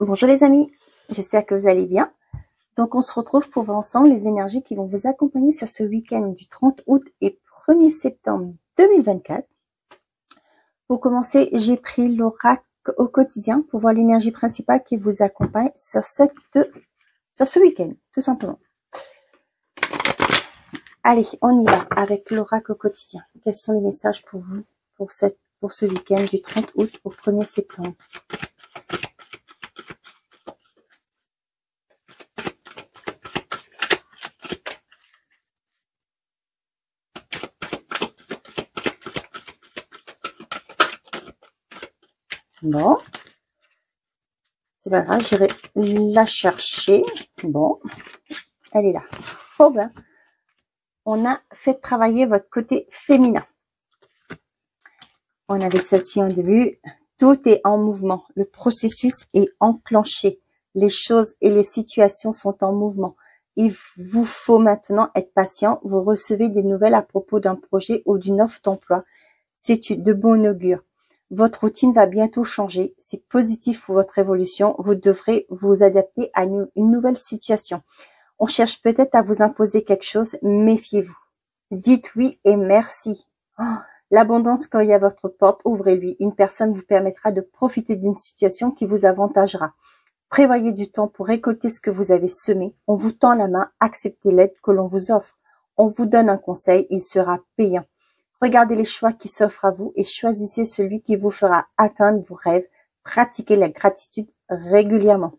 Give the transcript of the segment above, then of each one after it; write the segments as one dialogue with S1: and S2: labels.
S1: Bonjour les amis, j'espère que vous allez bien. Donc on se retrouve pour voir ensemble les énergies qui vont vous accompagner sur ce week-end du 30 août et 1er septembre 2024. Pour commencer, j'ai pris l'oracle au quotidien pour voir l'énergie principale qui vous accompagne sur ce week-end, tout simplement. Allez, on y va avec l'oracle au quotidien. Quels sont les messages pour vous pour ce week-end du 30 août au 1er septembre? Bon, c'est pas grave, j'irai la chercher. Bon, elle est là. Oh ben, on a fait travailler votre côté féminin. On avait celle-ci en début. Tout est en mouvement. Le processus est enclenché. Les choses et les situations sont en mouvement. Il vous faut maintenant être patient. Vous recevez des nouvelles à propos d'un projet ou d'une offre d'emploi. C'est de bon augure. Votre routine va bientôt changer. C'est positif pour votre évolution. Vous devrez vous adapter à une nouvelle situation. On cherche peut-être à vous imposer quelque chose. Méfiez-vous. Dites oui et merci. Oh, l'abondance cogne à votre porte. Ouvrez-lui. Une personne vous permettra de profiter d'une situation qui vous avantagera. Prévoyez du temps pour récolter ce que vous avez semé. On vous tend la main. Acceptez l'aide que l'on vous offre. On vous donne un conseil. Il sera payant. Regardez les choix qui s'offrent à vous et choisissez celui qui vous fera atteindre vos rêves. Pratiquez la gratitude régulièrement.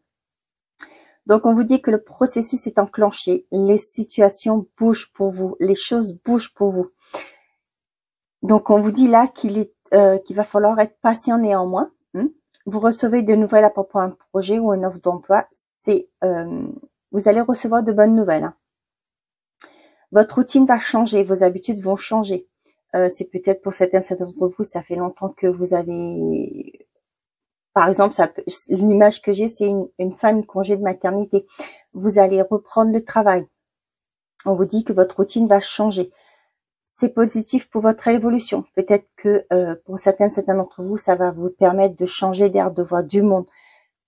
S1: Donc, on vous dit que le processus est enclenché. Les situations bougent pour vous. Les choses bougent pour vous. Donc, on vous dit là qu'il va falloir être patient néanmoins. Vous recevez de nouvelles à propos d'un projet ou une offre d'emploi. Vous allez recevoir de bonnes nouvelles. Votre routine va changer. Vos habitudes vont changer. C'est peut-être pour certains d'entre vous, ça fait longtemps que vous avez... Par exemple, l'image que j'ai, c'est une femme congé de maternité. Vous allez reprendre le travail. On vous dit que votre routine va changer. C'est positif pour votre évolution. Peut-être que pour certains d'entre vous, ça va vous permettre de changer d'air, de voir du monde.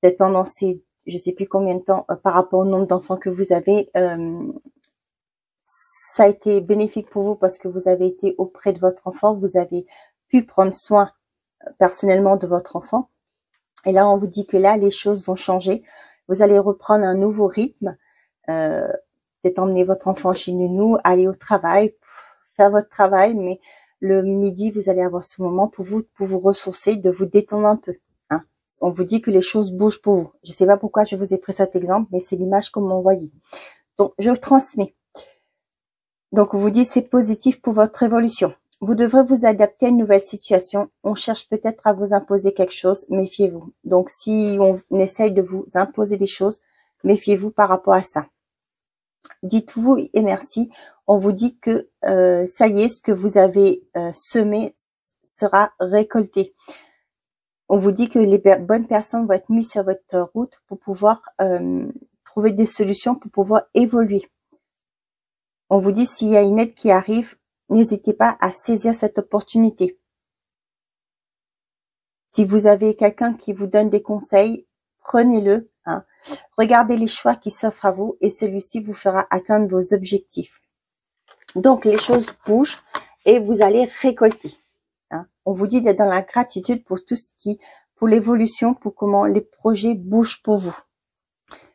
S1: Peut-être pendant ces, je sais plus combien de temps, par rapport au nombre d'enfants que vous avez, ça a été bénéfique pour vous parce que vous avez été auprès de votre enfant, vous avez pu prendre soin personnellement de votre enfant. Et là, on vous dit que là, les choses vont changer. Vous allez reprendre un nouveau rythme. Peut-être emmener votre enfant chez nounou, aller au travail, faire votre travail, mais le midi, vous allez avoir ce moment pour vous ressourcer, de vous détendre un peu. Hein. On vous dit que les choses bougent pour vous. Je ne sais pas pourquoi je vous ai pris cet exemple, mais c'est l'image qu'on m'a envoyée. Donc, je transmets. Donc, on vous dit c'est positif pour votre évolution. Vous devrez vous adapter à une nouvelle situation. On cherche peut-être à vous imposer quelque chose, méfiez-vous. Donc, si on essaye de vous imposer des choses, méfiez-vous par rapport à ça. Dites oui et merci. On vous dit que ça y est, ce que vous avez semé sera récolté. On vous dit que les bonnes personnes vont être mises sur votre route pour pouvoir trouver des solutions, pour pouvoir évoluer. On vous dit s'il y a une aide qui arrive, n'hésitez pas à saisir cette opportunité. Si vous avez quelqu'un qui vous donne des conseils, prenez-le. Hein. Regardez les choix qui s'offrent à vous et celui-ci vous fera atteindre vos objectifs. Donc, les choses bougent et vous allez récolter. Hein. On vous dit d'être dans la gratitude pour tout ce pour l'évolution, pour comment les projets bougent pour vous.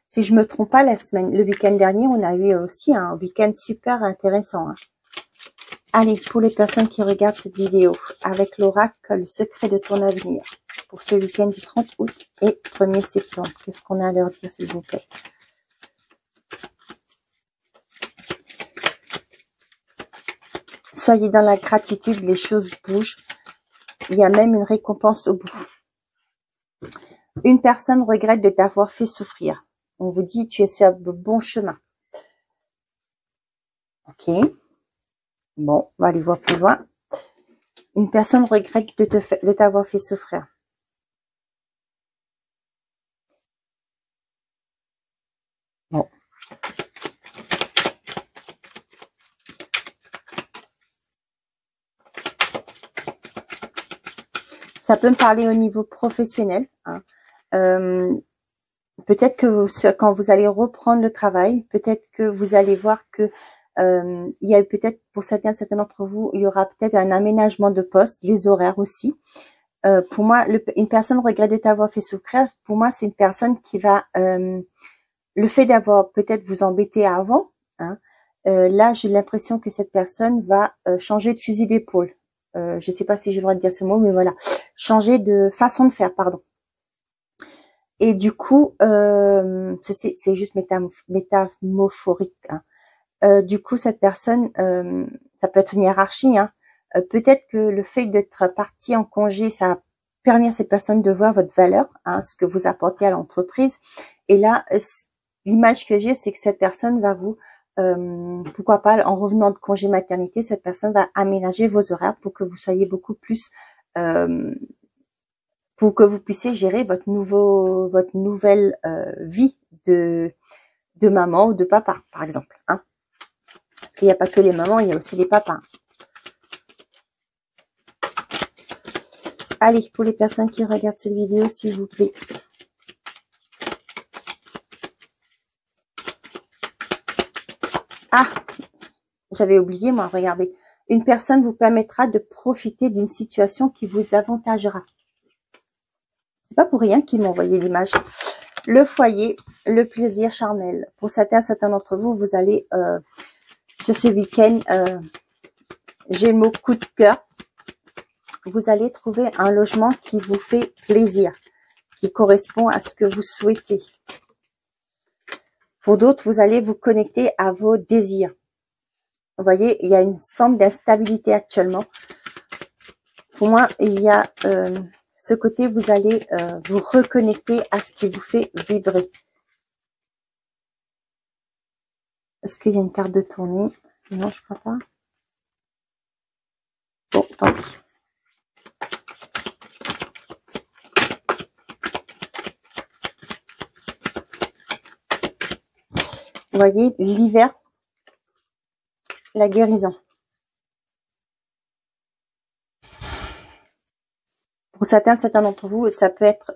S1: Si je me trompe pas, le week-end dernier, on a eu aussi un week-end super intéressant. Hein. Allez, pour les personnes qui regardent cette vidéo, avec l'oracle, le secret de ton avenir, pour ce week-end du 30 août et 1er septembre. Qu'est-ce qu'on a à leur dire, s'il vous plaît? Soyez dans la gratitude, les choses bougent. Il y a même une récompense au bout. Une personne regrette de t'avoir fait souffrir. On vous dit, tu es sur le bon chemin. Ok. Bon, on va aller voir plus loin. Une personne regrette de t'avoir fait souffrir. Bon. Ça peut me parler au niveau professionnel. Hein. peut-être que quand vous allez reprendre le travail, peut-être que vous allez voir que il y a peut-être pour certains d'entre vous, il y aura peut-être un aménagement de poste, les horaires aussi. Pour moi, une personne regrette de t'avoir fait souffrir. Pour moi, c'est une personne qui va le fait d'avoir peut-être vous embêté avant. Hein, là, j'ai l'impression que cette personne va changer de fusil d'épaule. Je sais pas si j'ai le droit de dire ce mot, mais voilà, changer de façon de faire, pardon. Et du coup, c'est juste métaphorique. Hein. Du coup, cette personne, ça peut être une hiérarchie. Hein. Peut-être que le fait d'être parti en congé, ça a permis à cette personne de voir votre valeur, hein, ce que vous apportez à l'entreprise. Et là, l'image que j'ai, c'est que cette personne va vous, pourquoi pas, en revenant de congé maternité, cette personne va aménager vos horaires pour que vous soyez beaucoup plus, pour que vous puissiez gérer votre nouvelle vie de maman ou de papa, par exemple. Hein. Parce qu'il n'y a pas que les mamans, il y a aussi les papas. Allez, pour les personnes qui regardent cette vidéo, s'il vous plaît. Ah, j'avais oublié, moi, regardez. Une personne vous permettra de profiter d'une situation qui vous avantagera. C'est pas pour rien qu'ils m'ont envoyé l'image. Le foyer, le plaisir charnel. Pour certains d'entre vous, vous allez, sur ce week-end, j'ai le mot coup de cœur. Vous allez trouver un logement qui vous fait plaisir, qui correspond à ce que vous souhaitez. Pour d'autres, vous allez vous connecter à vos désirs. Vous voyez, il y a une forme d'instabilité actuellement. Pour moi, il y a ce côté, vous allez vous reconnecter à ce qui vous fait vibrer. Est-ce qu'il y a une carte de tournée? Non, je crois pas. Bon, tant pis. Vous voyez, l'hiver, la guérison. Pour certains d'entre vous, ça peut être,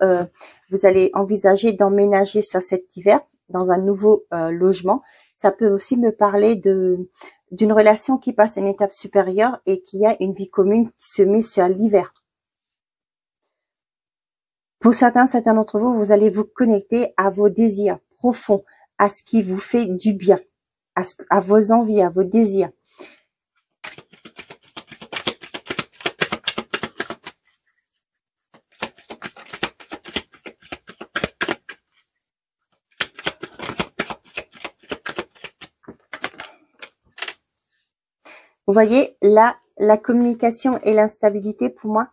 S1: vous allez envisager d'emménager sur cet hiver dans un nouveau logement. Ça peut aussi me parler d'une relation qui passe à une étape supérieure et qui a une vie commune qui se met sur l'hiver. Pour certains d'entre vous, vous allez vous connecter à vos désirs profonds, à ce qui vous fait du bien, à vos envies, à vos désirs. Vous voyez, là, la communication et l'instabilité, pour moi,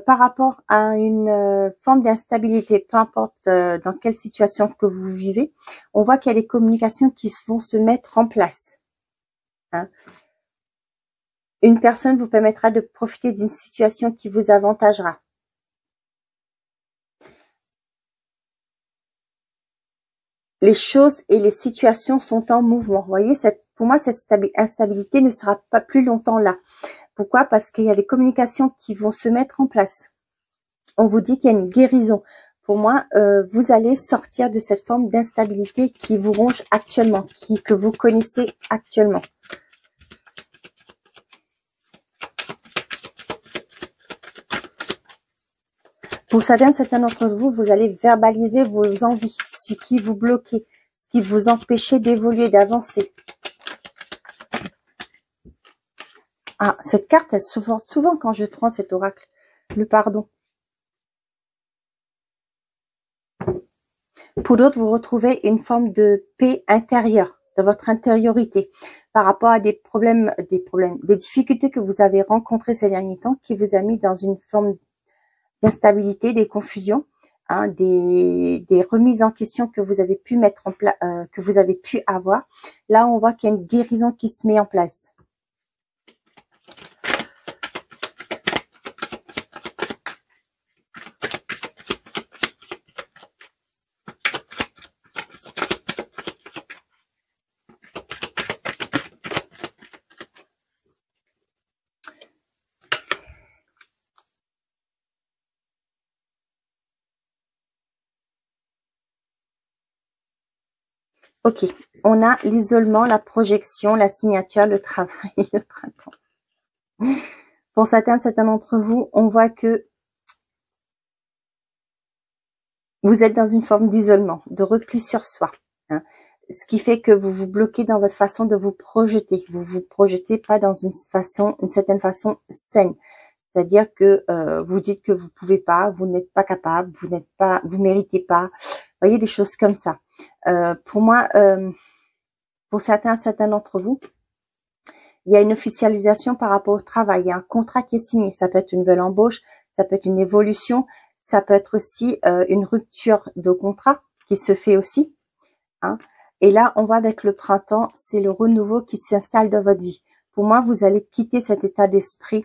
S1: par rapport à une forme d'instabilité, peu importe dans quelle situation que vous vivez, on voit qu'il y a des communications qui vont se mettre en place. Hein. Une personne vous permettra de profiter d'une situation qui vous avantagera. Les choses et les situations sont en mouvement. Vous voyez, pour moi, cette instabilité ne sera pas plus longtemps là. Pourquoi? Parce qu'il y a des communications qui vont se mettre en place. On vous dit qu'il y a une guérison. Pour moi, vous allez sortir de cette forme d'instabilité qui vous ronge actuellement, que vous connaissez actuellement. Pour certains d'entre vous, vous allez verbaliser vos envies, ce qui vous bloquait, ce qui vous empêchait d'évoluer, d'avancer. Ah, cette carte, elle se porte souvent quand je prends cet oracle. Le pardon. Pour d'autres, vous retrouvez une forme de paix intérieure, de votre intériorité, par rapport à des difficultés que vous avez rencontrées ces derniers temps, qui vous a mis dans une forme d'instabilité, des confusions, hein, des remises en question que vous avez pu mettre en place, que vous avez pu avoir. Là, on voit qu'il y a une guérison qui se met en place. Ok, on a l'isolement, la projection, la signature, le travail, le printemps. Pour certains d'entre vous, on voit que vous êtes dans une forme d'isolement, de repli sur soi. Hein, ce qui fait que vous vous bloquez dans votre façon de vous projeter. Vous vous projetez pas dans une certaine façon saine. C'est-à-dire que vous dites que vous pouvez pas, vous n'êtes pas capable, vous méritez pas. Vous voyez, des choses comme ça. Pour moi, pour certains d'entre vous, il y a une officialisation par rapport au travail. Il y a un contrat qui est signé. Ça peut être une nouvelle embauche, ça peut être une évolution, ça peut être aussi une rupture de contrat qui se fait aussi. Hein. Et là, on va avec le printemps, c'est le renouveau qui s'installe dans votre vie. Pour moi, vous allez quitter cet état d'esprit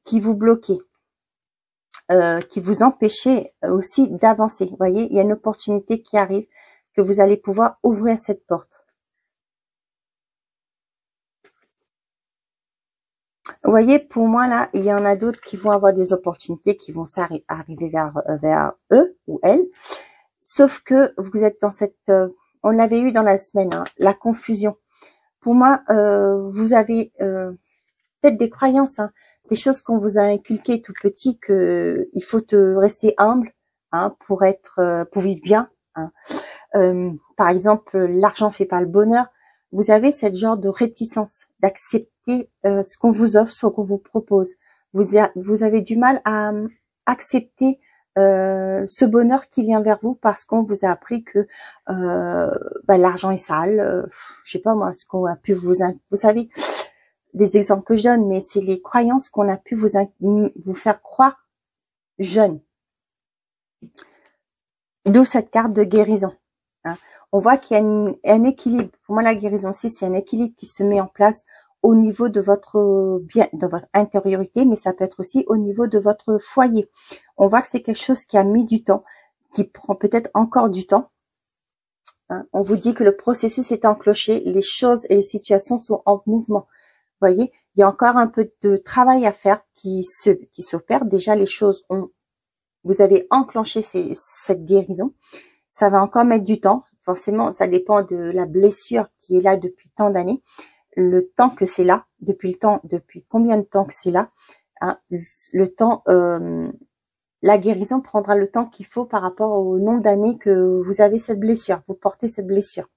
S1: qui vous bloquait, qui vous empêchait aussi d'avancer. Vous voyez, il y a une opportunité qui arrive, que vous allez pouvoir ouvrir cette porte. Vous voyez, pour moi, là, il y en a d'autres qui vont avoir des opportunités qui vont arriver vers eux ou elles. Sauf que vous êtes dans cette... on l'avait eu dans la semaine, hein, la confusion. Pour moi, vous avez peut-être des croyances, hein, des choses qu'on vous a inculquées tout petit, que il faut rester humble, hein, pour vivre bien. Hein. Par exemple, l'argent fait pas le bonheur. Vous avez cette genre de réticence d'accepter ce qu'on vous offre, ce qu'on vous propose. Vous avez du mal à accepter ce bonheur qui vient vers vous parce qu'on vous a appris que l'argent est sale. Je sais pas moi, ce qu'on a pu vous savez, des exemples que je donne, mais c'est les croyances qu'on a pu vous faire croire jeune. D'où cette carte de guérison. Hein. On voit qu'il y a un équilibre. Pour moi, la guérison aussi, c'est un équilibre qui se met en place au niveau de votre bien, de votre intériorité, mais ça peut être aussi au niveau de votre foyer. On voit que c'est quelque chose qui a mis du temps, qui prend peut-être encore du temps. Hein. On vous dit que le processus est enclenché, les choses et les situations sont en mouvement. Vous voyez, il y a encore un peu de travail à faire qui s'opère. Déjà, les choses vous avez enclenché cette guérison. Ça va encore mettre du temps. Forcément, ça dépend de la blessure qui est là depuis tant d'années. Le temps que c'est là, depuis combien de temps que c'est là. Hein, le temps, la guérison prendra le temps qu'il faut par rapport au nombre d'années que vous avez cette blessure. Vous portez cette blessure.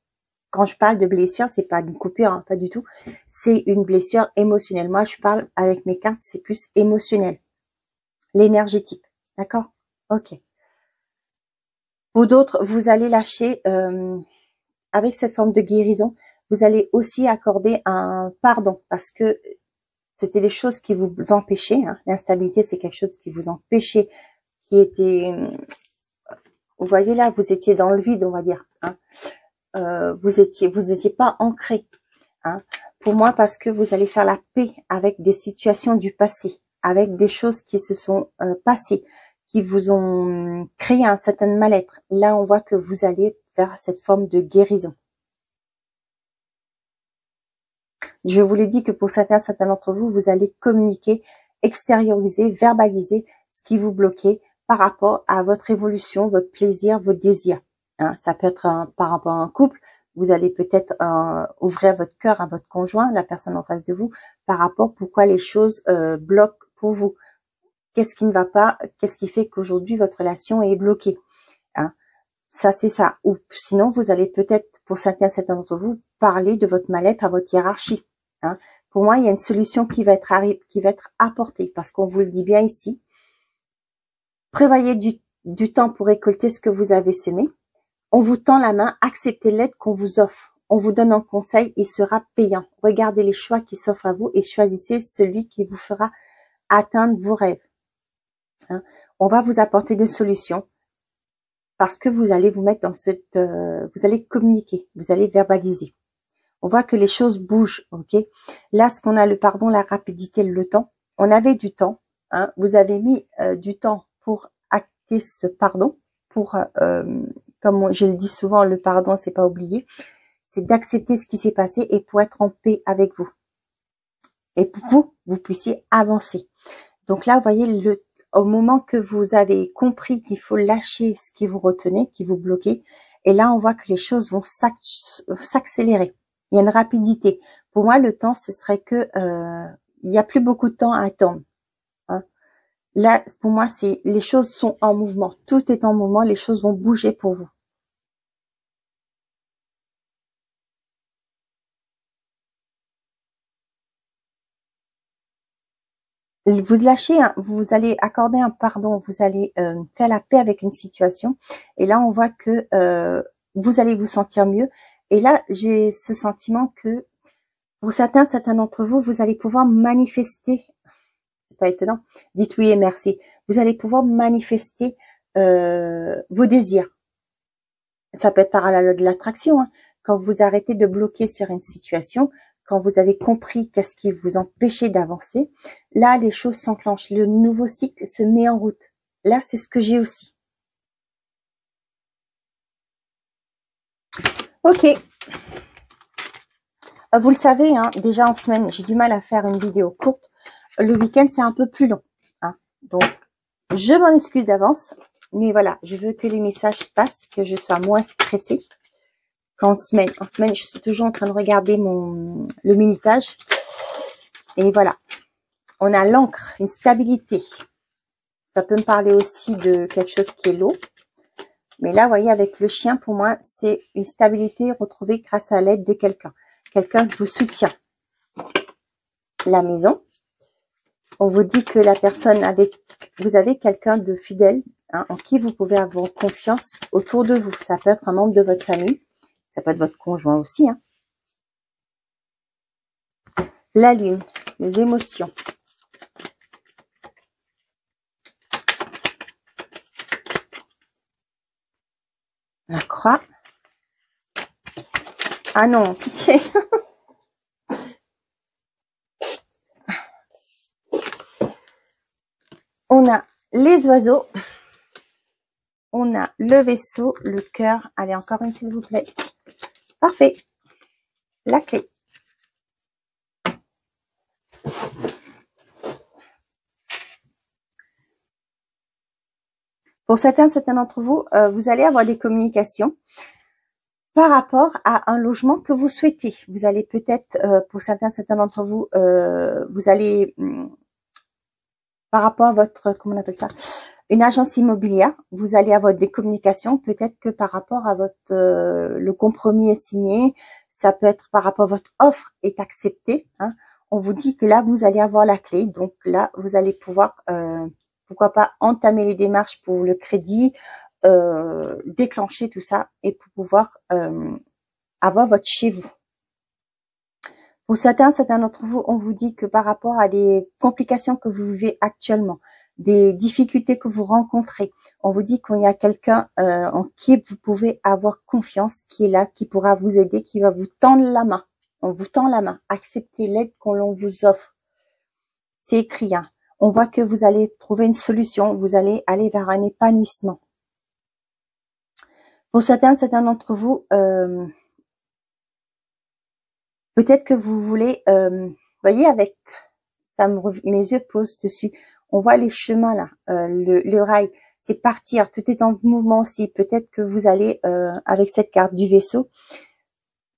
S1: Quand je parle de blessure, c'est pas une coupure, hein, pas du tout. C'est une blessure émotionnelle. Moi, je parle avec mes cartes, c'est plus émotionnel. L'énergétique. D'accord? Ok. Pour d'autres, vous allez lâcher, avec cette forme de guérison, vous allez aussi accorder un pardon parce que c'était des choses qui vous empêchaient. Hein. L'instabilité, c'est quelque chose qui vous empêchait, qui était... Vous voyez là, vous étiez dans le vide, on va dire. Hein. Vous étiez pas ancré. Hein. Pour moi, parce que vous allez faire la paix avec des situations du passé, avec des choses qui se sont passées, qui vous ont créé un certain mal-être. Là, on voit que vous allez vers cette forme de guérison. Je vous l'ai dit que pour certains d'entre vous, vous allez communiquer, extérioriser, verbaliser ce qui vous bloquait par rapport à votre évolution, votre plaisir, vos désirs. Hein, ça peut être par rapport à un couple. Vous allez peut-être ouvrir votre cœur à votre conjoint, la personne en face de vous, par rapport pourquoi les choses bloquent pour vous. Qu'est-ce qui ne va pas? Qu'est-ce qui fait qu'aujourd'hui votre relation est bloquée? Hein, ça, c'est ça. Ou sinon, vous allez peut-être, pour certains d'entre vous, parler de votre mal-être à votre hiérarchie. Hein. Pour moi, il y a une solution qui va être apportée, parce qu'on vous le dit bien ici. Prévoyez du temps pour récolter ce que vous avez semé. On vous tend la main, acceptez l'aide qu'on vous offre. On vous donne un conseil, il sera payant. Regardez les choix qui s'offrent à vous et choisissez celui qui vous fera atteindre vos rêves. Hein. On va vous apporter des solutions parce que vous allez vous mettre dans cette... vous allez communiquer, vous allez verbaliser. On voit que les choses bougent, ok. Là, ce qu'on a, le pardon, la rapidité, le temps. On avait du temps. Hein. Vous avez mis du temps pour acter ce pardon. Pour, comme je le dis souvent, le pardon, c'est pas oublier. C'est d'accepter ce qui s'est passé et pour être en paix avec vous. Et pour vous puissiez avancer. Donc là, vous voyez, au moment que vous avez compris qu'il faut lâcher ce qui vous retenait, qui vous bloquait, et là, on voit que les choses vont s'accélérer. Il y a une rapidité. Pour moi, le temps, ce serait que il n'y a plus beaucoup de temps à attendre. Hein. Là, pour moi, les choses sont en mouvement. Tout est en mouvement. Les choses vont bouger pour vous. Vous lâchez, vous allez accorder un pardon, vous allez faire la paix avec une situation. Et là, on voit que vous allez vous sentir mieux. Et là, j'ai ce sentiment que pour certains d'entre vous, vous allez pouvoir manifester. C'est pas étonnant. Dites oui et merci. Vous allez pouvoir manifester vos désirs. Ça peut être par de l'attraction. Hein. Quand vous arrêtez de bloquer sur une situation, quand vous avez compris qu'est-ce qui vous empêchait d'avancer, là, les choses s'enclenchent. Le nouveau cycle se met en route. Là, c'est ce que j'ai aussi. Ok. Vous le savez, hein, déjà en semaine, j'ai du mal à faire une vidéo courte. Le week-end, c'est un peu plus long. Hein. Donc, je m'en excuse d'avance. Mais voilà, je veux que les messages passent, que je sois moins stressée. En semaine, je suis toujours en train de regarder le minutage. Et voilà. On a l'encre, une stabilité. Ça peut me parler aussi de quelque chose qui est l'eau. Mais là, vous voyez, avec le chien, pour moi, c'est une stabilité retrouvée grâce à l'aide de quelqu'un. Quelqu'un qui vous soutient. La maison. On vous dit que la personne vous avez quelqu'un de fidèle, hein, en qui vous pouvez avoir confiance autour de vous. Ça peut être un membre de votre famille. Ça peut être votre conjoint aussi. Hein. La lune, les émotions. La croix. Ah non, pitié. On a les oiseaux. On a le vaisseau, le cœur. Allez, encore une s'il vous plaît. Parfait. La clé. Pour certains d'entre vous, vous allez avoir des communications par rapport à un logement que vous souhaitez. Vous allez peut-être, pour certains d'entre vous, vous allez, par rapport à votre, comment on appelle ça, une agence immobilière, vous allez avoir des communications, peut-être que par rapport à votre, le compromis est signé, ça peut être par rapport à votre offre est acceptée. Hein. On vous dit que là, vous allez avoir la clé, donc là, vous allez pouvoir, pourquoi pas, entamer les démarches pour le crédit, déclencher tout ça et pour pouvoir avoir votre chez vous. Pour certains d'entre vous, on vous dit que par rapport à des complications que vous vivez actuellement, des difficultés que vous rencontrez, on vous dit qu'il y a quelqu'un en qui vous pouvez avoir confiance, qui est là, qui pourra vous aider, qui va vous tendre la main. On vous tend la main. Acceptez l'aide qu'on vous offre. C'est écrit. Hein. On voit que vous allez trouver une solution. Vous allez aller vers un épanouissement. Pour certains d'entre vous, peut-être que vous voulez, voyez, avec ça, mes yeux posent dessus. On voit les chemins là, le rail, c'est partir. Tout est en mouvement aussi. Peut-être que vous allez avec cette carte du vaisseau.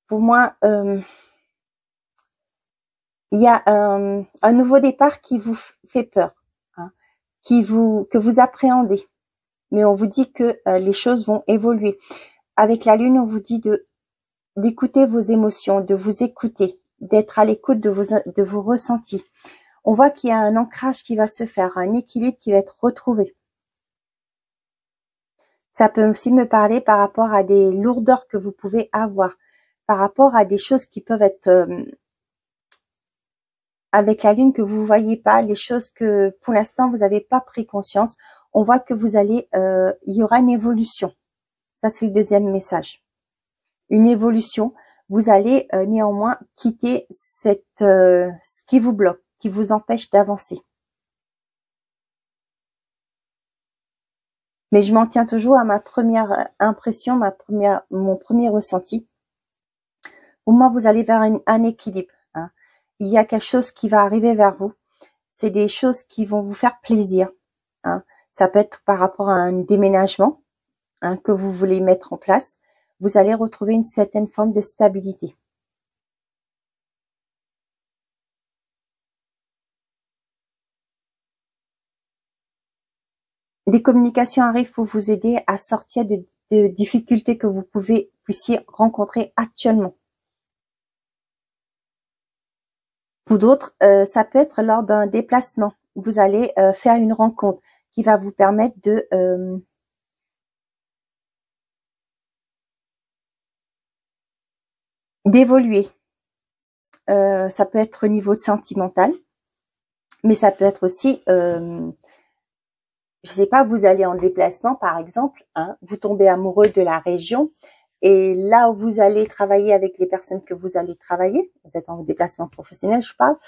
S1: Pour moi, il y a un nouveau départ qui vous fait peur, hein, que vous appréhendez. Mais on vous dit que les choses vont évoluer. Avec la lune, on vous dit d'écouter vos émotions, de vous écouter, d'être à l'écoute de vos ressentis. On voit qu'il y a un ancrage qui va se faire, un équilibre qui va être retrouvé. Ça peut aussi me parler par rapport à des lourdeurs que vous pouvez avoir, par rapport à des choses qui peuvent être avec la lune que vous ne voyez pas, les choses que pour l'instant vous n'avez pas pris conscience. On voit que vous allez, il y aura une évolution. Ça, c'est le deuxième message. Une évolution. Vous allez néanmoins quitter ce qui vous bloque, qui vous empêche d'avancer. Mais je m'en tiens toujours à ma première impression, mon premier ressenti. Pour moi, vous allez vers un équilibre. Hein. Il y a quelque chose qui va arriver vers vous. C'est des choses qui vont vous faire plaisir. hein. Ça peut être par rapport à un déménagement, hein, que vous voulez mettre en place. Vous allez retrouver une certaine forme de stabilité. Des communications arrivent pour vous aider à sortir de difficultés que vous puissiez rencontrer actuellement. Pour d'autres, ça peut être lors d'un déplacement. Vous allez faire une rencontre qui va vous permettre de d'évoluer. Ça peut être au niveau sentimental, mais ça peut être aussi, je sais pas, vous allez en déplacement par exemple, hein, vous tombez amoureux de la région, et là où vous allez travailler avec les personnes que vous allez travailler, vous êtes en déplacement professionnel, je parle,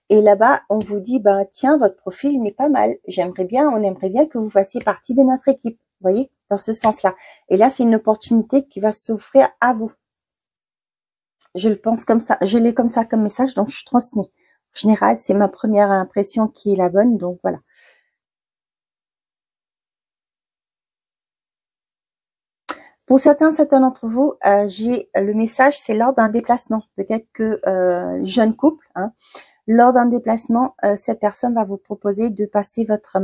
S1: et là-bas, on vous dit, bah, tiens, votre profil n'est pas mal. On aimerait bien que vous fassiez partie de notre équipe. Vous voyez, dans ce sens-là. Et là, c'est une opportunité qui va s'offrir à vous. Je le pense comme ça. Je l'ai comme ça comme message, donc je transmets. En général, c'est ma première impression qui est la bonne, donc voilà. Pour certains d'entre vous, j'ai le message, c'est lors d'un déplacement. Peut-être que jeune couple, hein, lors d'un déplacement, cette personne va vous proposer de passer votre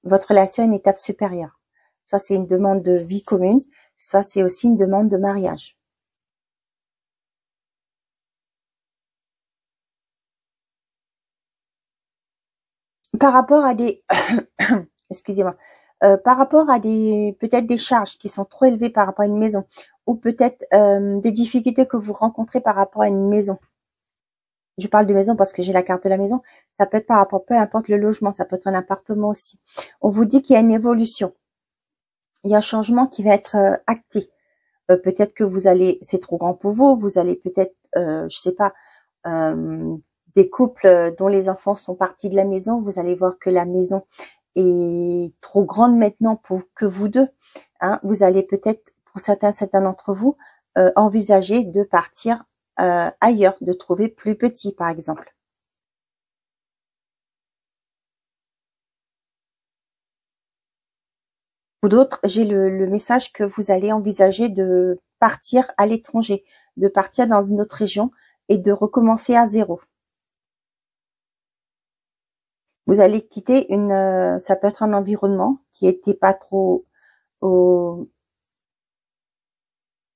S1: relation à une étape supérieure. Soit c'est une demande de vie commune, soit c'est aussi une demande de mariage. Par rapport à des, excusez-moi, par rapport à peut-être des charges qui sont trop élevées par rapport à une maison, ou peut-être des difficultés que vous rencontrez par rapport à une maison. Je parle de maison parce que j'ai la carte de la maison. Ça peut être par rapport, peu importe le logement, ça peut être un appartement aussi. On vous dit qu'il y a une évolution. Il y a un changement qui va être acté. Peut-être que c'est trop grand pour vous. Vous allez peut-être, je sais pas, des couples dont les enfants sont partis de la maison. Vous allez voir que la maison est trop grande maintenant pour que vous deux. Hein. Vous allez peut-être, pour certains d'entre vous, envisager de partir ailleurs, de trouver plus petit, par exemple. Pour d'autres, j'ai le message que vous allez envisager de partir à l'étranger, de partir dans une autre région et de recommencer à zéro. Vous allez quitter ça peut être un environnement qui était pas trop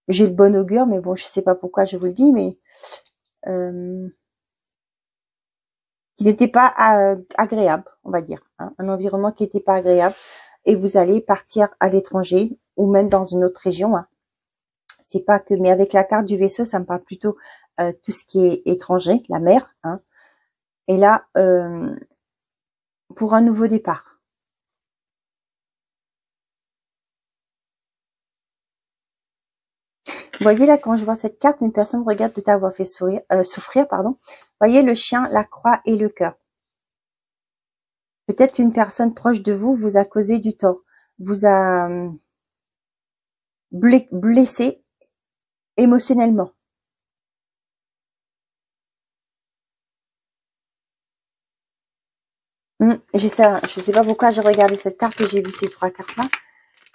S1: j'ai le bon augure, mais bon, je sais pas pourquoi je vous le dis, mais qui n'était pas agréable, on va dire, hein, un environnement qui n'était pas agréable, et vous allez partir à l'étranger ou même dans une autre région. Hein. C'est pas que, mais avec la carte du vaisseau, ça me parle plutôt tout ce qui est étranger, la mer. Hein. Et là, pour un nouveau départ. Vous voyez là, quand je vois cette carte, une personne regarde de t'avoir fait souffrir, pardon. Vous voyez le chien, la croix et le cœur. Peut-être une personne proche de vous a causé du tort, vous a blessé émotionnellement. Je sais pas pourquoi j'ai regardé cette carte et j'ai vu ces trois cartes-là,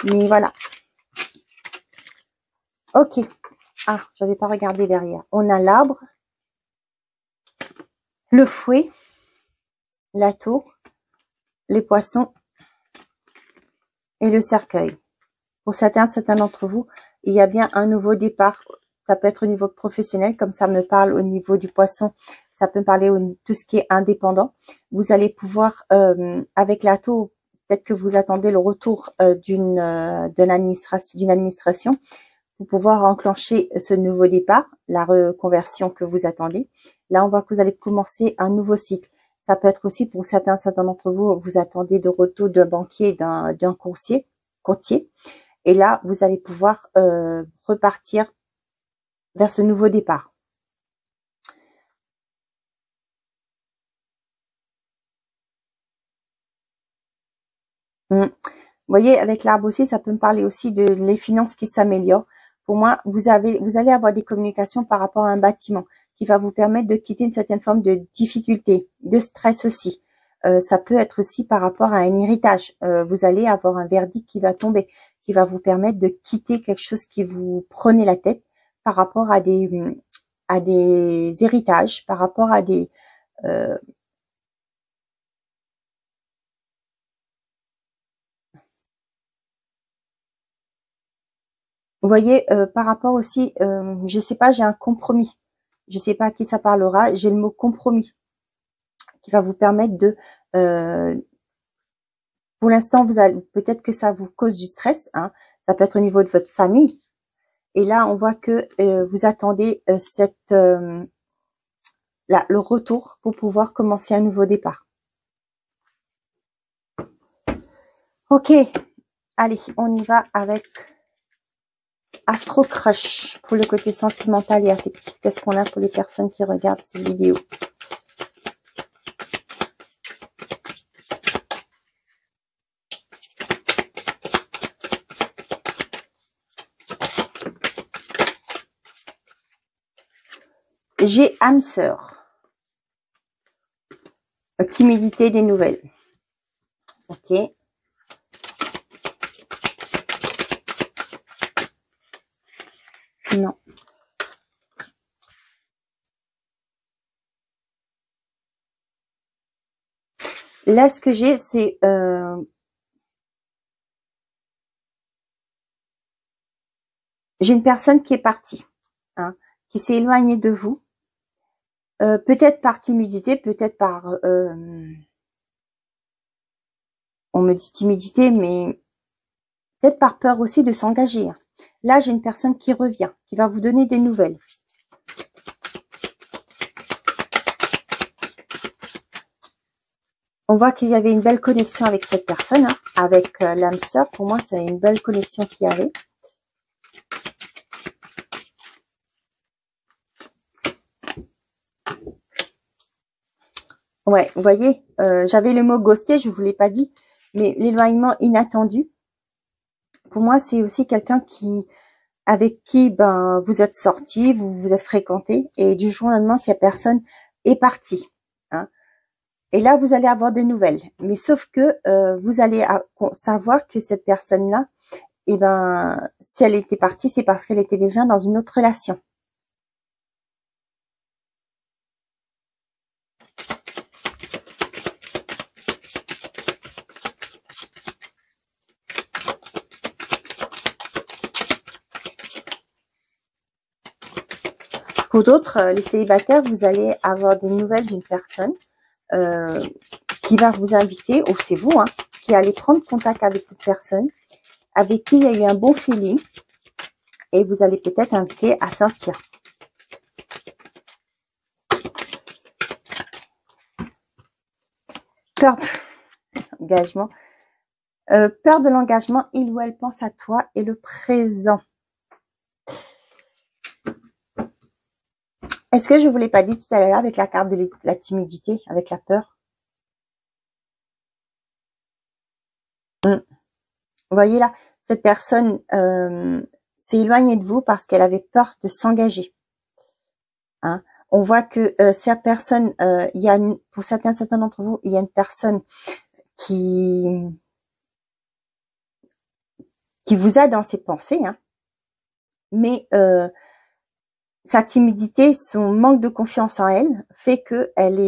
S1: mais voilà. Ok. Ah, j'avais pas regardé derrière. On a l'arbre, le fouet, la tour, les poissons et le cercueil. Pour certains d'entre vous, il y a bien un nouveau départ. Ça peut être au niveau professionnel, comme ça me parle au niveau du poisson. Ça peut me parler de tout ce qui est indépendant. Vous allez pouvoir, avec la tour, peut-être que vous attendez le retour d'une administration, pour pouvoir enclencher ce nouveau départ, la reconversion que vous attendez. Là, on voit que vous allez commencer un nouveau cycle. Ça peut être aussi pour certains d'entre vous, vous attendez de retour d'un banquier, d'un courtier. Et là, vous allez pouvoir repartir vers ce nouveau départ. Vous voyez, avec l'arbre aussi, ça peut me parler aussi de les finances qui s'améliorent. Pour moi, vous allez avoir des communications par rapport à un bâtiment qui va vous permettre de quitter une certaine forme de difficulté, de stress aussi. Ça peut être aussi par rapport à un héritage. Vous allez avoir un verdict qui va tomber, qui va vous permettre de quitter quelque chose qui vous prenait la tête par rapport à des héritages, par rapport à des vous voyez, par rapport aussi, je sais pas, j'ai un compromis. Je sais pas à qui ça parlera. J'ai le mot compromis qui va vous permettre de, pour l'instant, vous allez peut-être que ça vous cause du stress. Hein, ça peut être au niveau de votre famille. Et là, on voit que vous attendez le retour pour pouvoir commencer un nouveau départ. Ok, allez, on y va avec Astro Crush pour le côté sentimental et affectif. Qu'est-ce qu'on a pour les personnes qui regardent ces vidéos? J'ai âme sœur. Timidité des nouvelles. Ok. Non. Là, ce que j'ai, c'est j'ai une personne qui est partie, hein, qui s'est éloignée de vous. Peut-être par timidité, peut-être par on me dit timidité, mais peut-être par peur aussi de s'engager. Là, j'ai une personne qui revient, qui va vous donner des nouvelles. On voit qu'il y avait une belle connexion avec cette personne, hein, avec l'âme sœur. Pour moi, c'est une belle connexion qui avait. Ouais, vous voyez, j'avais le mot ghosté, je vous l'ai pas dit, mais l'éloignement inattendu. Pour moi, c'est aussi quelqu'un avec qui ben vous êtes sortis, vous vous êtes fréquentés, et du jour au lendemain, cette personne est partie. Hein. Et là, vous allez avoir des nouvelles. Mais sauf que vous allez savoir que cette personne-là, eh ben, si elle était partie, c'est parce qu'elle était déjà dans une autre relation. Pour d'autres, les célibataires, vous allez avoir des nouvelles d'une personne qui va vous inviter, ou c'est vous, hein, qui allez prendre contact avec une personne avec qui il y a eu un bon feeling et vous allez peut-être inviter à sortir. Peur de l'engagement. Peur de l'engagement, il ou elle pense à toi et le présent. Est-ce que je ne vous l'ai pas dit tout à l'heure avec la carte de la timidité, avec la peur? Vous voyez là, cette personne s'est éloignée de vous parce qu'elle avait peur de s'engager. Hein? On voit que cette personne, il y a pour certains d'entre vous, il y a une personne qui vous a dans ses pensées, hein, mais sa timidité, son manque de confiance en elle fait que elle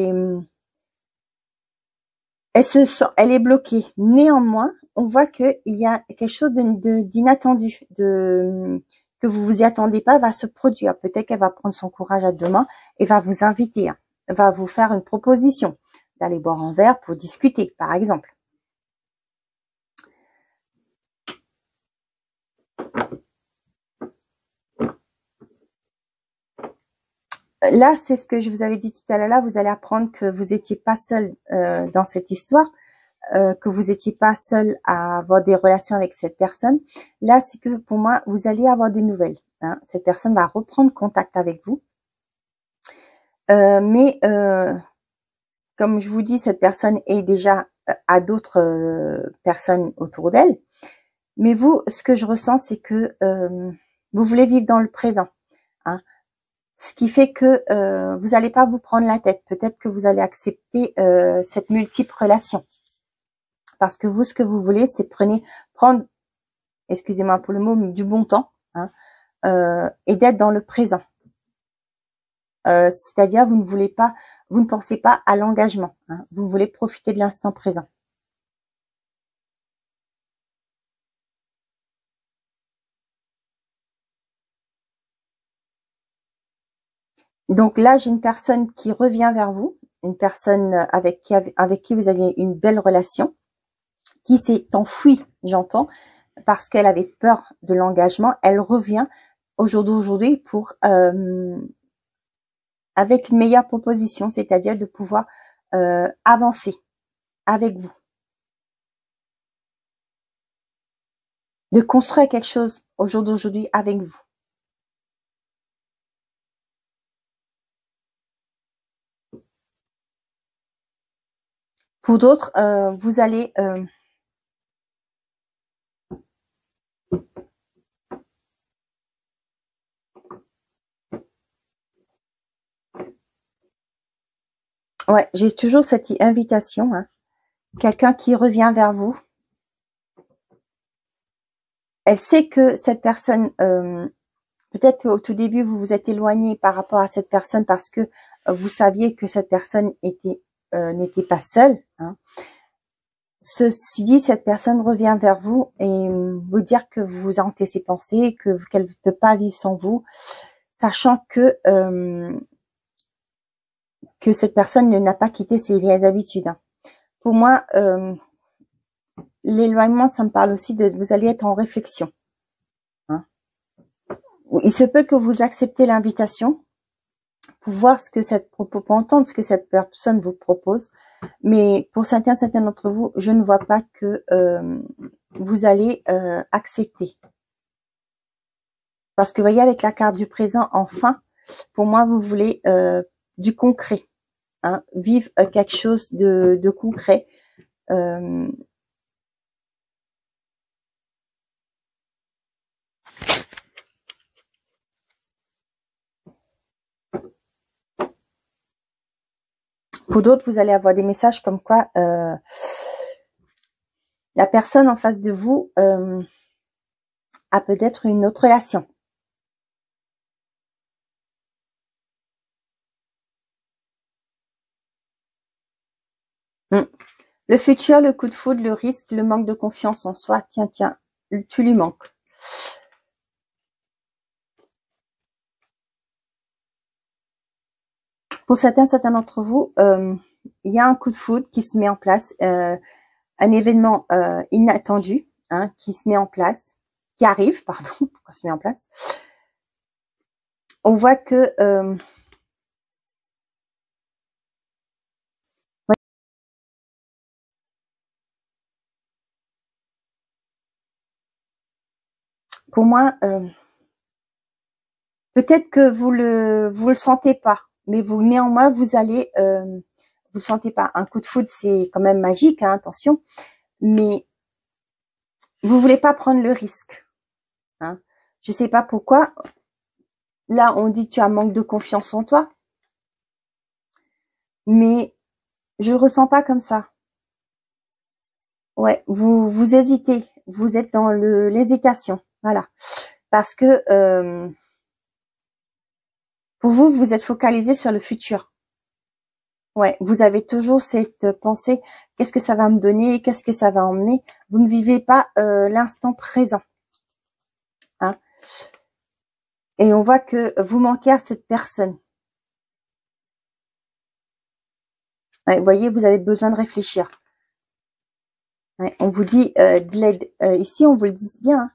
S1: est bloquée. Néanmoins, on voit qu'il y a quelque chose d'inattendu, que vous vous y attendez pas, va se produire. Peut-être qu'elle va prendre son courage à deux mains et va vous inviter, hein, va vous faire une proposition d'aller boire un verre pour discuter, par exemple. Là, c'est ce que je vous avais dit tout à l'heure. Là, vous allez apprendre que vous n'étiez pas seul dans cette histoire, que vous n'étiez pas seul à avoir des relations avec cette personne. Là, c'est que pour moi, vous allez avoir des nouvelles. Hein. Cette personne va reprendre contact avec vous. Mais comme je vous dis, cette personne est déjà à d'autres personnes autour d'elle. Mais vous, ce que je ressens, c'est que vous voulez vivre dans le présent. Hein. Ce qui fait que vous n'allez pas vous prendre la tête. Peut-être que vous allez accepter cette multiple relation. Parce que vous, ce que vous voulez, c'est prendre, excusez-moi pour le mot, du bon temps, hein, et d'être dans le présent. C'est-à-dire, vous ne pensez pas à l'engagement. Hein, vous voulez profiter de l'instant présent. Donc là, j'ai une personne qui revient vers vous, une personne avec qui vous aviez une belle relation, qui s'est enfuie, j'entends, parce qu'elle avait peur de l'engagement. Elle revient au jour d'aujourd'hui pour avec une meilleure proposition, c'est-à-dire de pouvoir avancer avec vous, de construire quelque chose au jour d'aujourd'hui avec vous. Pour d'autres, vous allez ouais, j'ai toujours cette invitation, hein. Quelqu'un qui revient vers vous. Elle sait que cette personne, peut-être qu'au tout début, vous vous êtes éloigné par rapport à cette personne parce que vous saviez que cette personne n'était pas seule. Hein. Ceci dit, cette personne revient vers vous et vous dire que vous hantez ses pensées, qu'elle ne peut pas vivre sans vous, sachant que cette personne n'a pas quitté ses vieilles habitudes. Hein. Pour moi, l'éloignement, ça me parle aussi de vous allez être en réflexion. Hein. Il se peut que vous acceptez l'invitation pour voir pour entendre ce que cette personne vous propose, mais pour certains d'entre vous, je ne vois pas que vous allez accepter. Parce que vous voyez, avec la carte du présent, enfin, pour moi, vous voulez du concret, hein, vivre quelque chose de concret. Pour d'autres, vous allez avoir des messages comme quoi la personne en face de vous a peut-être une autre relation. Le futur, le coup de foudre, le risque, le manque de confiance en soi. Tiens, tu lui manques. Pour certains d'entre vous, il y a un coup de foudre qui se met en place, un événement inattendu, hein, qui se met en place, qui arrive, pardon, pourquoi se met en place. On voit que pour moi, peut-être que vous le sentez pas, mais néanmoins vous allez vous le sentez pas. Un coup de foudre, c'est quand même magique, hein, attention, mais vous voulez pas prendre le risque. Hein. Je sais pas pourquoi. Là, on dit que tu as un manque de confiance en toi, mais je le ressens pas comme ça. Ouais, vous hésitez, vous êtes dans l'hésitation, voilà, parce que pour vous, vous êtes focalisé sur le futur. Ouais, vous avez toujours cette pensée, qu'est-ce que ça va me donner, qu'est-ce que ça va emmener. Vous ne vivez pas l'instant présent. Hein. Et on voit que vous manquez à cette personne. Ouais, vous voyez, vous avez besoin de réfléchir. Ouais, on vous dit de l'aide. Ici, on vous le dit bien.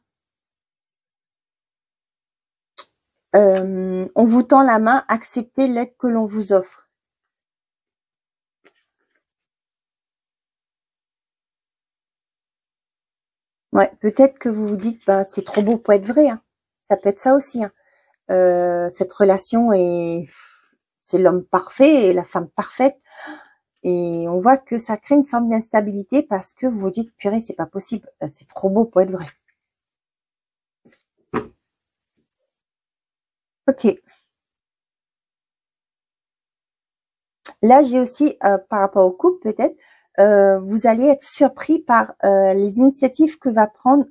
S1: Hein. On vous tend la main, acceptez l'aide que l'on vous offre. Ouais, peut-être que vous vous dites, bah, c'est trop beau pour être vrai. Hein. Ça peut être ça aussi. Hein. Cette relation c'est l'homme parfait et la femme parfaite. Et on voit que ça crée une forme d'instabilité parce que vous vous dites, purée, c'est pas possible. C'est trop beau pour être vrai. Ok. Là, j'ai aussi, par rapport au couple, peut-être, vous allez être surpris par les initiatives que va prendre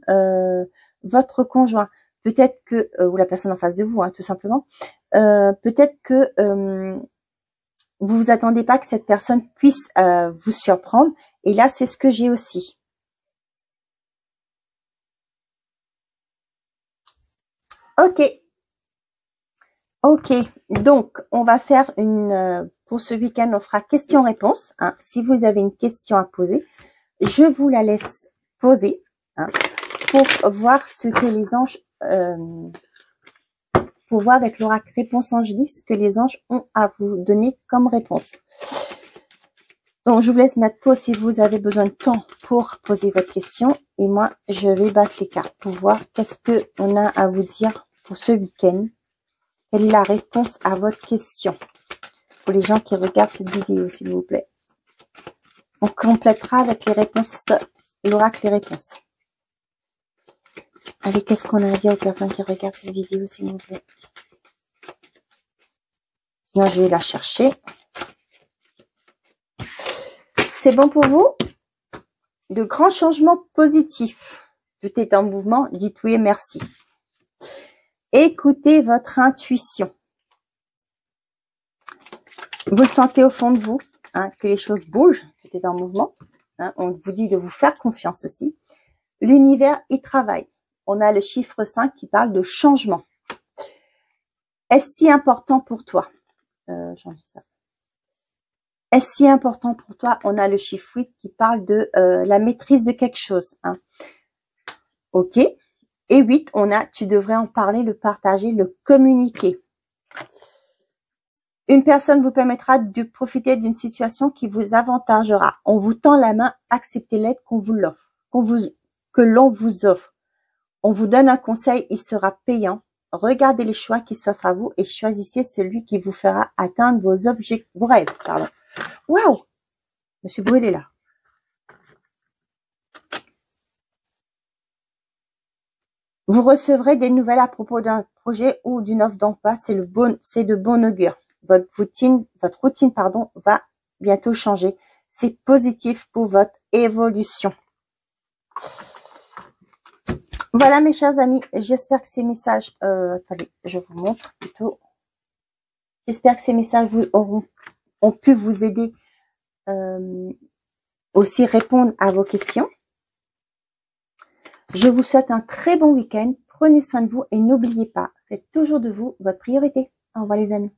S1: votre conjoint. Peut-être que, ou la personne en face de vous, hein, tout simplement. Peut-être que vous vous attendez pas que cette personne puisse vous surprendre. Et là, c'est ce que j'ai aussi. Ok. Ok. Donc, on va faire une... pour ce week-end, on fera question-réponse. Hein. Si vous avez une question à poser, je vous la laisse poser, hein, pour voir ce que les anges... pour voir avec l'oracle réponse angélique ce que les anges ont à vous donner comme réponse. Donc, je vous laisse mettre pause si vous avez besoin de temps pour poser votre question. Et moi, je vais battre les cartes pour voir qu'est-ce qu'on a à vous dire pour ce week-end. Quelle est la réponse à votre question? Pour les gens qui regardent cette vidéo, s'il vous plaît. On complétera avec les réponses, l'oracle les réponses. Allez, qu'est-ce qu'on a à dire aux personnes qui regardent cette vidéo, s'il vous plaît? Sinon, je vais la chercher. C'est bon pour vous? De grands changements positifs. Tout est en mouvement. Dites oui et merci. Écoutez votre intuition. Vous le sentez au fond de vous, hein, que les choses bougent. Tout est en mouvement. Hein, on vous dit de vous faire confiance aussi. L'univers y travaille. On a le chiffre 5 qui parle de changement. Est-ce si important pour toi? Est-ce si important pour toi? On a le chiffre 8 qui parle de la maîtrise de quelque chose. Hein. Ok. Et 8, on a tu devrais en parler, le partager, le communiquer. Une personne vous permettra de profiter d'une situation qui vous avantagera. On vous tend la main, acceptez l'aide qu'on vous l'offre, que l'on vous offre. On vous donne un conseil, il sera payant. Regardez les choix qui s'offrent à vous et choisissez celui qui vous fera atteindre vos objectifs, vos rêves, pardon. Waouh! Monsieur Brûlé est là. Vous recevrez des nouvelles à propos d'un projet ou d'une offre d'emploi. C'est de bon augure. Votre routine, va bientôt changer. C'est positif pour votre évolution. Voilà mes chers amis, j'espère que ces messages, attendez, je vous montre plutôt. J'espère que ces messages ont pu vous aider, aussi répondre à vos questions. Je vous souhaite un très bon week-end. Prenez soin de vous et n'oubliez pas, faites toujours de vous votre priorité. Au revoir les amis.